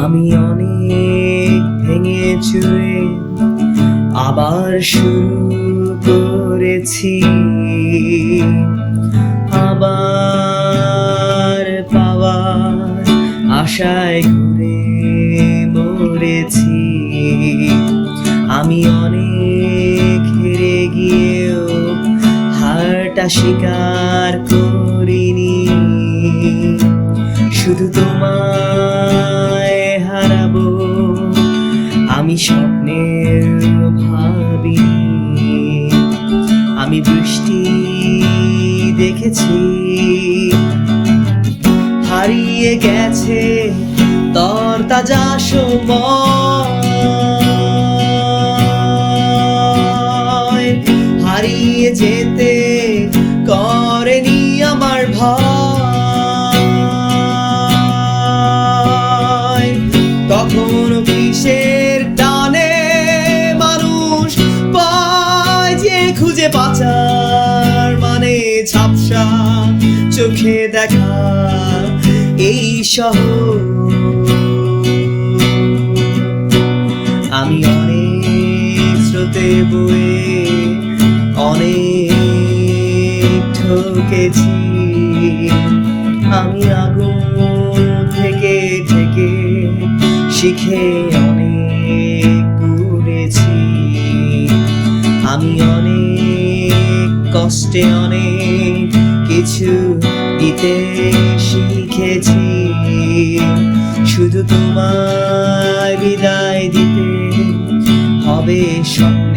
আমি অনেক ভেঙে চুরে আবার শুরু করেছি, আবার পাওয়ার আশায় ঘুরে মরেছি। আমি অনেক হেরে গিয়েও হারটা স্বীকার করিনি, শুধু তোমায় হারাবো আমি স্বপ্নের ভাবিনি। আমি বৃষ্টি দেখেছি, হারিয়ে গেছে তরতাজা সময়, হারিয়ে যেতে করেনি আমার ভয়। কখনো কিসের টানে মানুষ পায় যে খুঁজে বাঁচার মানে, ঝাপসা চোখে দেখা এই শহর। আমি অনেক স্রোতে বয়ে অনেক ঠকেছি, আমি আগুন থেকে থেকে শিখে অনেক পুড়েছি। আমি অনেক কষ্টে অনেক কিছু দিতে শিখেছি, শুধু তোমায় বিদায় দিতে হবে স্বপ্ন।